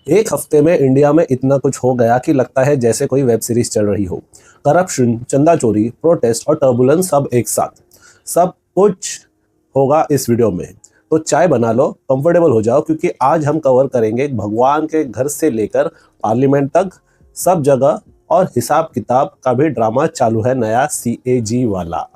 एक हफ्ते में इंडिया में इतना कुछ हो गया कि लगता है जैसे कोई वेब सीरीज चल रही हो। करप्शन, चंदा चोरी, प्रोटेस्ट और टर्बुलेंस सब एक साथ। सब कुछ होगा इस वीडियो में। तो चाय बना लो, कंफर्टेबल हो जाओ, क्योंकि आज हम कवर करेंगे भगवान के घर से लेकर पार्लियामेंट तक सब जगह, और हिसाब किताब का भी ड्रामा चालू है नया CAG वाला।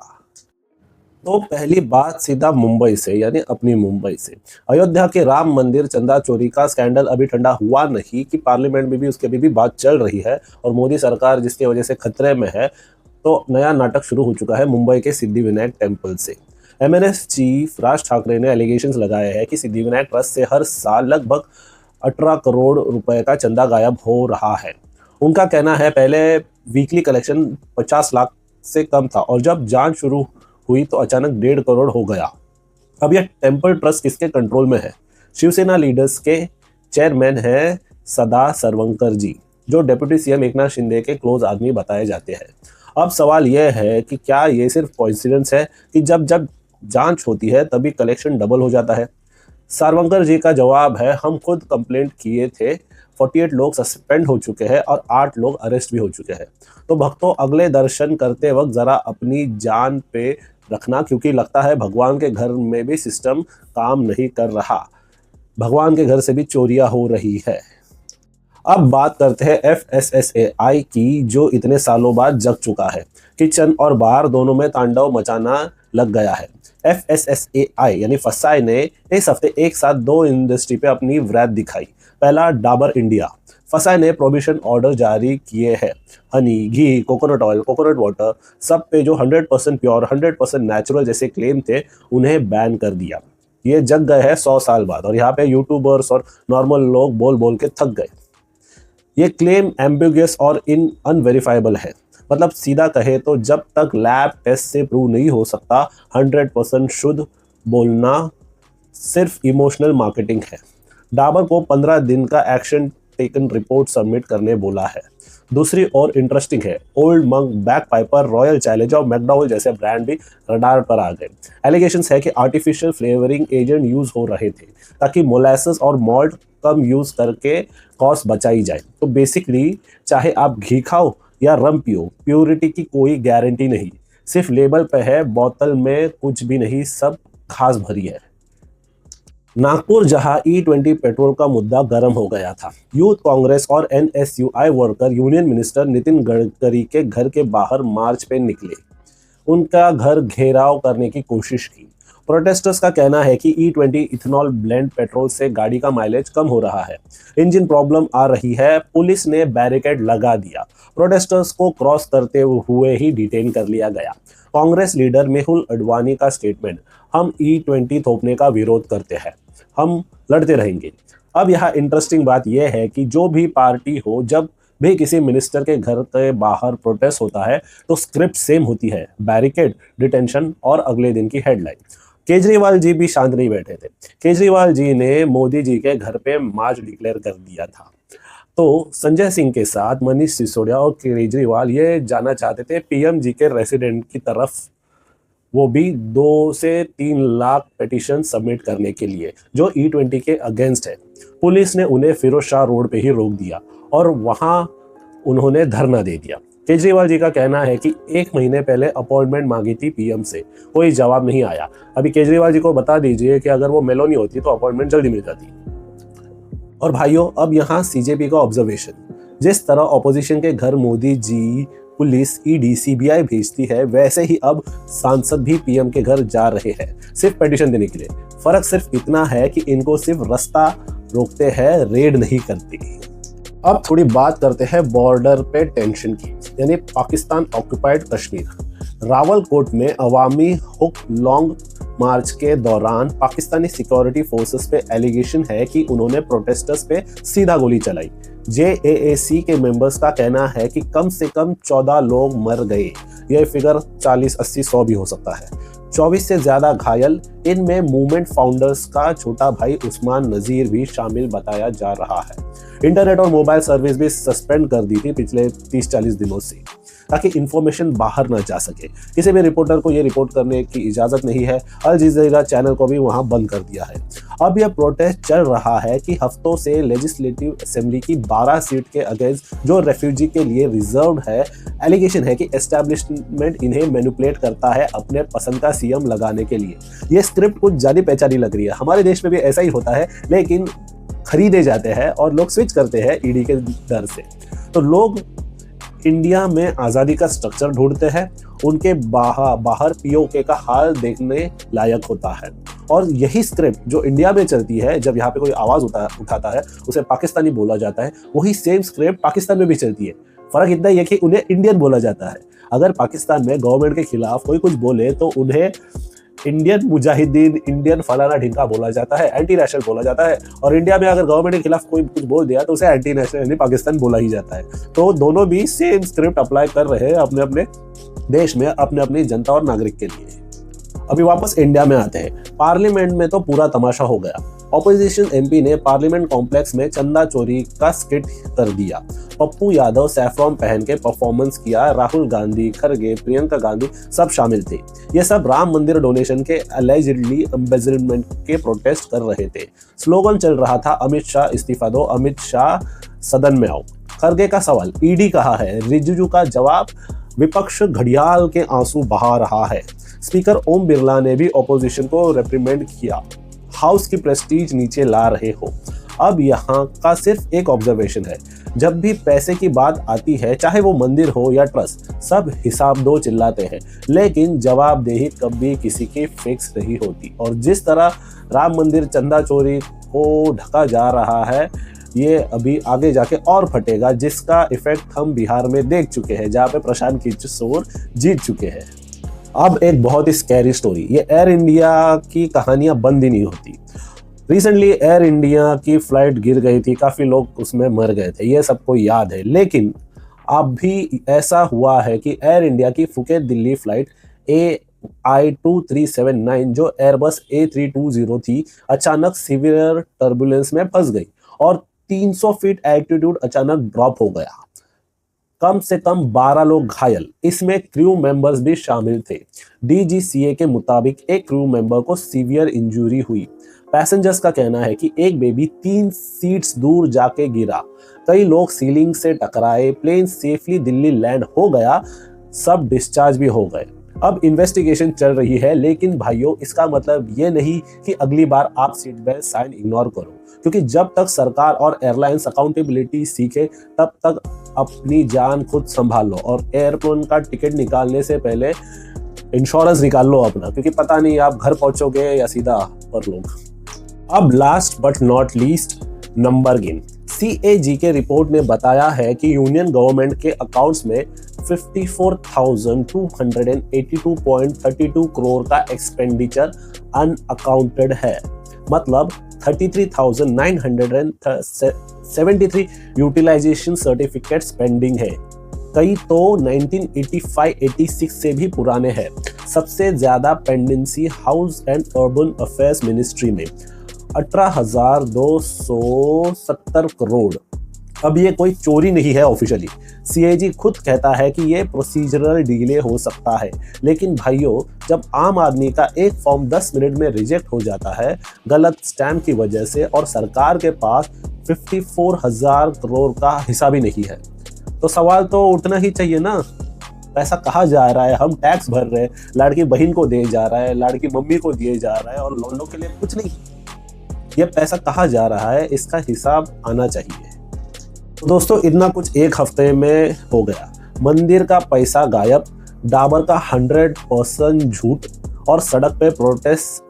तो पहली बात सीधा मुंबई से, यानी अपनी मुंबई से। अयोध्या के राम मंदिर चंदा चोरी का स्कैंडल अभी ठंडा हुआ नहीं कि पार्लियामेंट में भी उसके अभी भी बात चल रही है, और मोदी सरकार जिसकी वजह से खतरे में है। तो नया नाटक शुरू हो चुका है मुंबई के सिद्धिविनायक टेम्पल से। MNS चीफ राज ठाकरे ने एलिगेशंस लगाए हैं कि सिद्धिविनायक ट्रस्ट से हर साल लगभग 18 करोड़ रुपए का चंदा गायब हो रहा है। उनका कहना है पहले वीकली कलेक्शन 50 लाख से कम था, और जब जांच शुरू हुई तो अचानक 1.5 करोड़ हो गया। अब यह टेम्पल ट्रस्ट किसके कंट्रोल में है? शिवसेना लीडर्स के चेयरमैन हैं सदा सरवंकर जी, जो डिप्टी CM एकनाथ शिंदे के क्लोज आदमी बताए जाते हैं। अब सवाल यह है कि क्या ये सिर्फ कोइंसिडेंस है कि जब जब जांच होती है तभी कलेक्शन डबल हो जाता है? सारवंकर जी का जवाब है, हम खुद कंप्लेंट किए थे, 48 लोग सस्पेंड हो चुके हैं और 8 लोग अरेस्ट भी हो चुके हैं। तो भक्तों, अगले दर्शन करते वक्त जरा अपनी जान पे रखना, क्योंकि लगता है भगवान के घर में भी सिस्टम काम नहीं कर रहा। भगवान के घर से भी चोरियां हो रही है। अब बात करते हैं FSSAI की, जो इतने सालों बाद जग चुका है। किचन और बार दोनों में तांडव मचाना लग गया है। FSSAI यानी फसाई ने इस हफ्ते एक साथ 2 इंडस्ट्री पे अपनी वृत्त दिखाई। पहला, डाबर इंडिया। फसाई ने प्रोहिबिशन ऑर्डर जारी किए हैं। हनी, घी, कोकोनट ऑयल, कोकोनट वाटर, सब पे जो 100% प्योर, 100% नेचुरल जैसे क्लेम थे, उन्हें बैन कर दिया। ये जग गए हैं 100 साल बाद, और यहाँ पे यूट्यूबर्स और नॉर्मल लोग बोल बोल के थक गए। ये क्लेम एम्बिगुअस और अनवेरिफाइबल है। मतलब सीधा कहे तो जब तक लैब टेस्ट से प्रूव नहीं हो सकता, 100% शुद्ध बोलना सिर्फ इमोशनल मार्केटिंग है। डाबर को 15 दिन का एक्शन टेकन रिपोर्ट सबमिट करने बोला है। दूसरी और इंटरेस्टिंग है, old monk, back Piper, royal challenge और मैकडॉवेल जैसे ब्रांड भी रडार पर आ गए। एलिगेशंस है कि आर्टिफिशियल फ्लेवरिंग एजेंट यूज हो रहे थे ताकि मोलासेस और मॉल्ट कम यूज करके कॉस्ट बचाई जाए। तो बेसिकली चाहे आप घी खाओ या रम पियो, प्योरिटी की कोई गारंटी नहीं। सिर्फ लेबल पे है, बोतल में कुछ भी नहीं, सब घास भरी है। नागपुर जहां E20 पेट्रोल का मुद्दा गर्म हो गया था, यूथ कांग्रेस और NSUI worker union minister Nitin Gadkari के घर के बाहर मार्च पे निकले। उनका घर घेराव करने की कोशिश की। प्रोटेस्टर्स का कहना है कि E20 इथेनॉल ब्लेंड पेट्रोल से गाड़ी का माइलेज कम हो रहा है, इंजन प्रॉब्लम आ रही है। पुलिस ने बैरिकेड लगा दिया। प्रोटेस्टर्स को क्रॉस करते हुए ही डिटेन कर लिया गया। कांग्रेस लीडर मेहुल अडवाणी का स्टेटमेंट, हम E20 थोपने का विरोध करते हैं, हम लड़ते रहेंगे। अब यहाँ इंटरेस्टिंग बात यह है कि जो भी पार्टी हो, जब भी किसी मिनिस्टर के घर के बाहर प्रोटेस्ट होता है तो स्क्रिप्ट सेम होती है, बैरिकेड, डिटेंशन और अगले दिन की हेडलाइन। केजरीवाल जी भी शांत नहीं बैठे थे। केजरीवाल जी ने मोदी जी के घर पे मार्च डिक्लेयर कर दिया था। तो संजय सिंह के साथ मनीष सिसोदिया और केजरीवाल ये जाना चाहते थे PM जी के रेसिडेंट की तरफ, वो भी 2 से 3 लाख पिटीशन सबमिट करने के लिए, जो E20 के अगेंस्ट है। पुलिस ने उन्हें फिरोज शाह रोड पे ही रोक दिया और वहां उन्होंने धरना दे दिया। केजरीवाल जी का कहना है कि 1 महीने पहले अपॉइंटमेंट मांगी थी PM से, कोई जवाब नहीं आया। अभी केजरीवाल जी को बता दीजिए कि अगर वो मेलोनी होती तो अपॉइंटमेंट जल्दी मिल जाती। और भाइयों, अब यहाँ CJP का ऑब्जर्वेशन, जिस तरह ऑपोजिशन के घर Modi ji police, ED, CBI भेजती है, वैसे ही अब सांसद भी PM के घर जा रहे हैं सिर्फ पिटीशन देने के लिए। फर्क सिर्फ इतना है कि इनको सिर्फ रास्ता रोकते हैं, रेड नहीं करते। अब थोड़ी बात करते हैं बॉर्डर पे टेंशन की, यानी पाकिस्तान ऑक्युपाइड कश्मीर। रावलकोट में अवामी हुक लॉन्ग मार्च के दौरान पाकिस्तानी सिक्योरिटी फोर्सेस पे एलिगेशन है कि उन्होंने प्रोटेस्टर्स पे सीधा गोली चलाई। JAAC के मेंबर्स का कहना है कि कम से कम 14 लोग मर गए। यह फिगर 40, 80, 100 भी हो सकता है। 24 से ज्यादा घायल, इनमें मूवमेंट फाउंडर्स का छोटा भाई उस्मान नजीर भी शामिल बताया जा रहा है। इंटरनेट और मोबाइल सर्विस भी सस्पेंड कर दी थी पिछले 30-40 दिनों से, ताकि इंफॉर्मेशन बाहर ना जा सके। किसी भी रिपोर्टर को ये रिपोर्ट करने की इजाज़त नहीं है। अल जज़ीरा चैनल को भी वहाँ बंद कर दिया है। अब यह प्रोटेस्ट चल रहा है कि हफ्तों से लेजिस्लेटिव असेंबली की 12 सीट के अगेंस्ट जो रेफ्यूजी के लिए रिजर्व है, एलिगेशन है कि एस्टैब्लिशमेंट इन्हें मैनिपुलेट करता है अपने पसंद का सीएम लगाने के लिए। ये स्क्रिप्ट कुछ जानी पहचानी लग रही है। हमारे देश में भी ऐसा ही होता है, लेकिन खरीदे जाते हैं और लोग स्विच करते हैं ईडी के डर से। तो लोग इंडिया में आज़ादी का स्ट्रक्चर ढूंढते हैं, उनके बाहर पीओके का हाल देखने लायक होता है। और यही स्क्रिप्ट जो इंडिया में चलती है, जब यहाँ पे कोई आवाज़ उठाता है उसे पाकिस्तानी बोला जाता है, वही सेम स्क्रिप्ट पाकिस्तान में भी चलती है। फ़र्क इतना ही है कि उन्हें इंडियन बोला जाता है। अगर पाकिस्तान में गवर्नमेंट के खिलाफ कोई कुछ बोले तो उन्हें इंडियन मुजाहिदीन, इंडियन फलाना ढिंका बोला जाता है, एंटी नेशनल बोला जाता है। और इंडिया में अगर गवर्नमेंट के खिलाफ कोई कुछ बोल दिया तो उसे एंटी नेशनल यानी पाकिस्तान बोला ही जाता है। तो दोनों भी सेम स्क्रिप्ट अप्लाई कर रहे हैं अपने अपने देश में, अपने अपनी जनता और नागरिक के लिए। अभी वापस इंडिया में आते हैं। पार्लियामेंट में तो पूरा तमाशा हो गया। ऑपोजिशन एमपी ने पार्लियामेंट कॉम्प्लेक्स में चंदा चोरी का स्किट कर दिया। पप्पू यादव सैफ्रॉन पहन के परफॉर्मेंस किया। राहुल गांधी, खरगे, प्रियंका गांधी सब शामिल थे। ये सब राम मंदिर डोनेशन के अलेजिडली एम्बेजलमेंट के प्रोटेस्ट कर रहे थे। स्लोगन चल रहा था, अमित शाह इस्तीफा दो, अमित शाह सदन में आओ। खरगे का सवाल, ईडी कहाँ है? रिजिजू का जवाब, विपक्ष घड़ियाल के आंसू बहा रहा है। स्पीकर ओम बिरला ने भी ऑपोजिशन को रिप्रिमेंड किया। हाउस की प्रेस्टीज नीचे ला रहे हो। अब यहाँ का सिर्फ एक ऑब्जर्वेशन है, जब भी पैसे की बात आती है, चाहे वो मंदिर हो या ट्रस्ट, सब हिसाब दो चिल्लाते हैं, लेकिन जवाबदेही कभी किसी की फिक्स नहीं होती। और जिस तरह राम मंदिर चंदा चोरी को ढका जा रहा है, ये अभी आगे जाके और फटेगा, जिसका इफेक्ट हम बिहार में देख चुके हैं, जहाँ पे प्रशांत किशोर जीत चुके हैं। अब एक बहुत ही स्कैरी स्टोरी, ये एयर इंडिया की कहानियां बंद ही नहीं होती। रिसेंटली एयर इंडिया की फ्लाइट गिर गई थी, काफ़ी लोग उसमें मर गए थे, ये सबको याद है। लेकिन अब भी ऐसा हुआ है कि एयर इंडिया की फुकेट दिल्ली फ्लाइट AI2379 जो एयरबस A320 थी, अचानक सीवियर टर्बुलेंस में फंस गई और 300 फीट एल्टीट्यूड अचानक ड्रॉप हो गया। कम से कम 12 लोग घायल, इसमें क्रू मेंबर्स भी शामिल थे। DGCA के मुताबिक एक क्रू मेंबर को सीवियर इंजरी हुई। पैसेंजर्स का कहना है कि एक बेबी 3 सीट्स दूर जाके गिरा। कई लोग सीलिंग से टकराए। प्लेन सेफली दिल्ली लैंड हो गया, सब डिस्चार्ज भी हो गए। अब इन्वेस्टिगेशन चल रही है, लेकिन भाइयों इसका मतलब ये नहीं कि अगली बार आप सीट बेल्ट साइन इग्नोर करो, क्योंकि जब तक सरकार और एयरलाइंस अकाउंटेबिलिटी सीखे, तब तक अपनी जान खुद संभाल लो। और एयरप्लेन का टिकट निकालने से पहले इंश्योरेंस निकाल लो अपना, क्योंकि पता नहीं आप घर पहुंचोगे या सीधा परलोक। अब last but not least, number गिन। CAG के रिपोर्ट ने बताया है कि यूनियन गवर्नमेंट के अकाउंट्स में 54,282.32 करोड़ का एक्सपेंडिचर अनअकाउंटेड है। मतलब 33,973 यूटिलाइजेशन सर्टिफिकेट्स पेंडिंग है। कई तो 1985-86 से भी पुराने हैं। सबसे ज्यादा pendency house and urban affairs ministry में 18,270 करोड़। अब ये कोई चोरी नहीं है ऑफिशियली। CAG खुद कहता है कि ये प्रोसीजरल डिले हो सकता है, लेकिन भाइयों जब आम आदमी का एक फॉर्म 10 मिनट में रिजेक्ट हो जाता है गलत स्टैम्प की वजह से, और सरकार के पास 54,000 करोड़ का हिसाब ही नहीं है, तो सवाल तो उठना ही चाहिए ना, पैसा कहाँ जा रहा है? हम टैक्स भर रहे हैं, लाड़की बहन को दिए जा रहा है, लाड़की मम्मी को दिए जा रहा है, और लौंडों के लिए कुछ नहीं। ये पैसा कहाँ जा रहा है, इसका हिसाब आना चाहिए। तो दोस्तों इतना कुछ एक हफ्ते में हो गया। मंदिर का पैसा गायब, डाबर का 100% झूठ, और सड़क पे प्रोटेस्ट,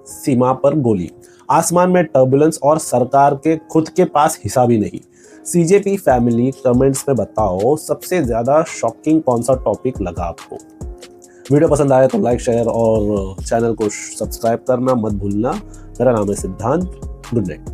सीमा पर गोली, आसमान में टर्बुलेंस, और सरकार के खुद के पास हिसाब ही नहीं। CJP फैमिली कमेंट्स में बताओ सबसे ज्यादा शॉकिंग कौन सा टॉपिक लगा आपको। वीडियो पसंद आए तो लाइक, शेयर और चैनल को सब्सक्राइब करना मत भूलना। मेरा नाम है सिद्धांत। Good night.